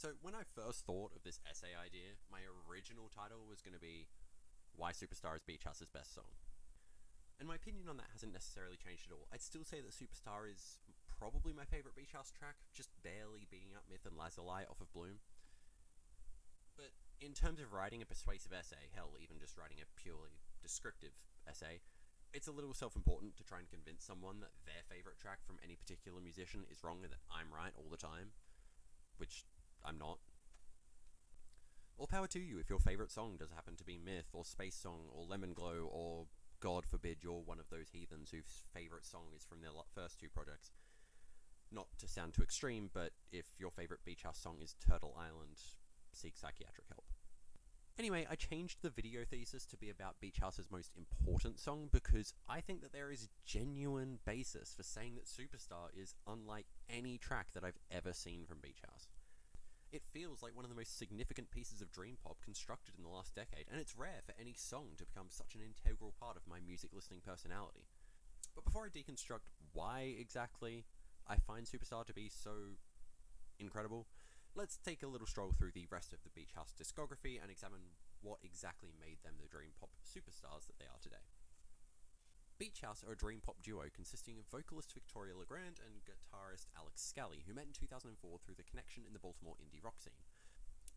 So when I first thought of this essay idea, my original title was going to be Why Superstar is Beach House's Best Song. And my opinion on that hasn't necessarily changed at all. I'd still say that Superstar is probably my favourite Beach House track, just barely beating out Myth and Lazuli off of Bloom. But in terms of writing a persuasive essay, hell, even just writing a purely descriptive essay, it's a little self-important to try and convince someone that their favourite track from any particular musician is wrong and that I'm right all the time, which I'm not. All power to you if your favourite song does happen to be Myth or Space Song or Lemon Glow, or God forbid you're one of those heathens whose favourite song is from their first two projects. Not to sound too extreme, but if your favourite Beach House song is Turtle Island, seek psychiatric help. Anyway, I changed the video thesis to be about Beach House's most important song because I think that there is a genuine basis for saying that Superstar is unlike any track that I've ever seen from Beach House. It feels like one of the most significant pieces of dream pop constructed in the last decade, and it's rare for any song to become such an integral part of my music listening personality. But before I deconstruct why exactly I find Superstar to be so incredible, let's take a little stroll through the rest of the Beach House discography and examine what exactly made them the dream pop superstars that they are today. Beach House are a dream pop duo consisting of vocalist Victoria Legrand and guitarist Alex Scally, who met in 2004 through the connection in the Baltimore indie rock scene.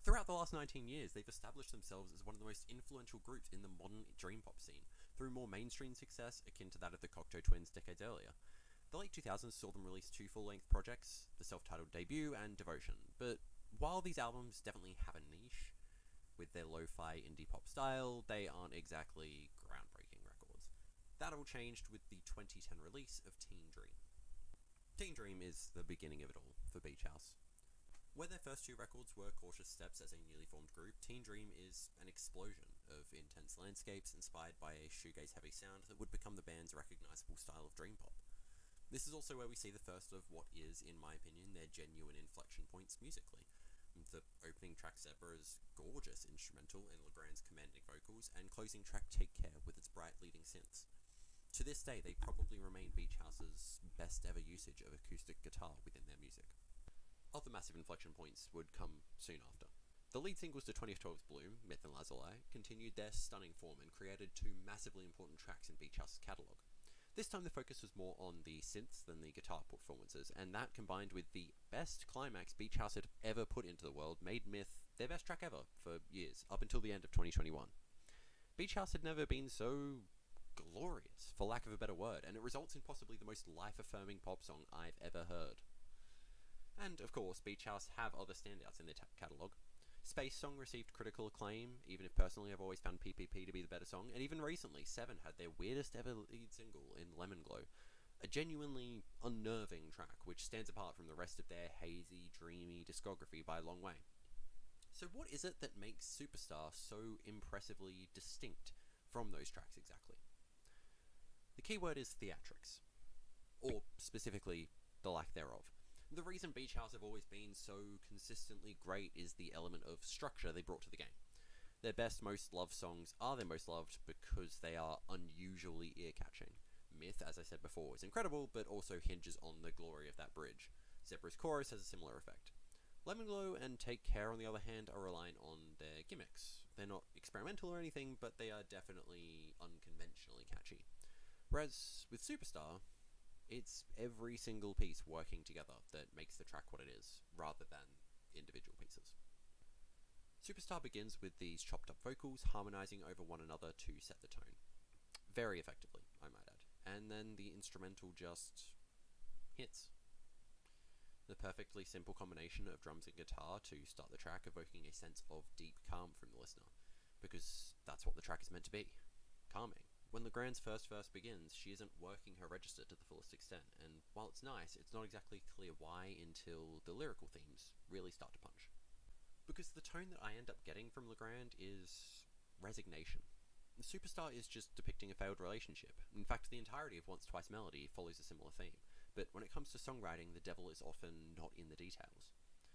Throughout the last 19 years, they've established themselves as one of the most influential groups in the modern dream pop scene, through more mainstream success akin to that of the Cocteau Twins decades earlier. The late 2000s saw them release two full-length projects, the self-titled debut and Devotion, but while these albums definitely have a niche, with their lo-fi indie pop style, they aren't exactly groundbreaking records. That all changed with the 2010 release of Teen Dream. Teen Dream is the beginning of it all for Beach House. Where their first two records were cautious steps as a newly formed group, Teen Dream is an explosion of intense landscapes inspired by a shoegaze-heavy sound that would become the band's recognisable style of dream pop. This is also where we see the first of what is, in my opinion, their genuine inflection points musically. The opening track Zebra's gorgeous instrumental and Legrand's commanding vocals, and closing track Take Care with its bright leading synths. To this day, they probably remain Beach House's best ever usage of acoustic guitar within their music. Other massive inflection points would come soon after. The lead singles to 2012's Bloom, Myth and Lazuli, continued their stunning form and created two massively important tracks in Beach House's catalogue. This time the focus was more on the synths than the guitar performances, and that combined with the best climax Beach House had ever put into the world made Myth their best track ever for years, up until the end of 2021. Beach House had never been so glorious, for lack of a better word, and it results in possibly the most life-affirming pop song I've ever heard. And, of course, Beach House have other standouts in their catalogue. Space Song received critical acclaim, even if personally I've always found PPP to be the better song, and even recently, Seven had their weirdest ever lead single in Lemon Glow, a genuinely unnerving track which stands apart from the rest of their hazy, dreamy discography by a long way. So what is it that makes Superstar so impressively distinct from those tracks exactly? The key word is theatrics, or specifically, the lack thereof. The reason Beach House have always been so consistently great is the element of structure they brought to the game. Their best, most loved songs are their most loved because they are unusually ear-catching. Myth, as I said before, is incredible, but also hinges on the glory of that bridge. Zebra's chorus has a similar effect. Lemon Glow and Take Care, on the other hand, are relying on their gimmicks. They're not experimental or anything, but they are definitely unconventionally catchy. Whereas with Superstar, it's every single piece working together that makes the track what it is, rather than individual pieces. Superstar begins with these chopped up vocals harmonizing over one another to set the tone. Very effectively, I might add. And then the instrumental just hits. The perfectly simple combination of drums and guitar to start the track, evoking a sense of deep calm from the listener, because that's what the track is meant to be. Calming. When Legrand's first verse begins, she isn't working her register to the fullest extent, and while it's nice, it's not exactly clear why until the lyrical themes really start to punch. Because the tone that I end up getting from Legrand is resignation. The Superstar is just depicting a failed relationship. In fact, the entirety of Once Twice Melody follows a similar theme, but when it comes to songwriting, the devil is often not in the details.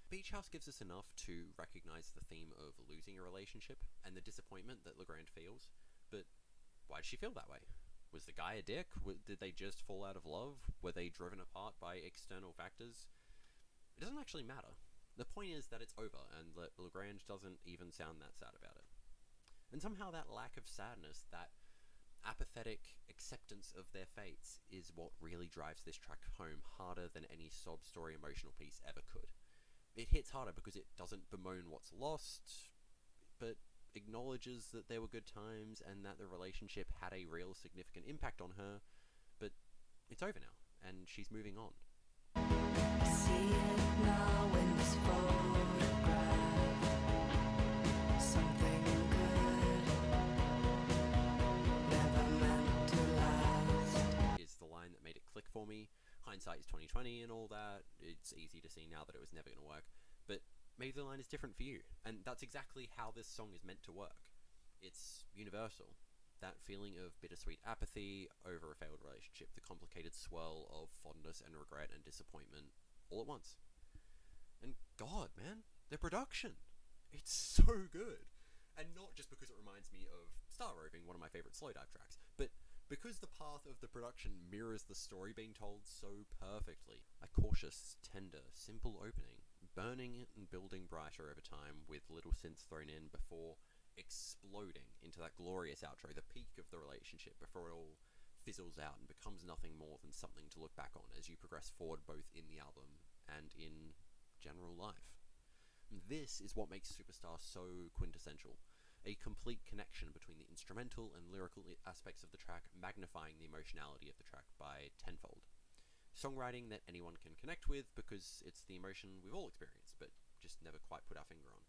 Beach House gives us enough to recognize the theme of losing a relationship and the disappointment that Legrand feels, but why did she feel that way? Was the guy a dick? Did they just fall out of love? Were they driven apart by external factors? It doesn't actually matter. The point is that it's over, and Lagrange doesn't even sound that sad about it. And somehow that lack of sadness, that apathetic acceptance of their fates, is what really drives this track home harder than any sob story emotional piece ever could. It hits harder because it doesn't bemoan what's lost, but acknowledges that there were good times and that the relationship had a real significant impact on her, but it's over now, and she's moving on. I see it now in this photograph. Something good, never meant to last. Is the line that made it click for me. Hindsight is 2020 and all that. It's easy to see now that it was never going to work, but maybe the line is different for you, and that's exactly how this song is meant to work. It's universal. That feeling of bittersweet apathy over a failed relationship, the complicated swirl of fondness and regret and disappointment all at once. And God, man, the production! It's so good! And not just because it reminds me of Star Roving, one of my favourite slow dive tracks, but because the path of the production mirrors the story being told so perfectly. A cautious, tender, simple opening, burning and building brighter over time with little synths thrown in before exploding into that glorious outro, the peak of the relationship before it all fizzles out and becomes nothing more than something to look back on as you progress forward both in the album and in general life. This is what makes Superstar so quintessential. A complete connection between the instrumental and lyrical aspects of the track, magnifying the emotionality of the track by tenfold. Songwriting that anyone can connect with because it's the emotion we've all experienced, but just never quite put our finger on.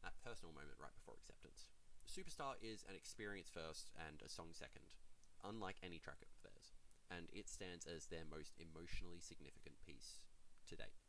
That personal moment right before acceptance. Superstar is an experience first and a song second, unlike any track of theirs, and it stands as their most emotionally significant piece to date.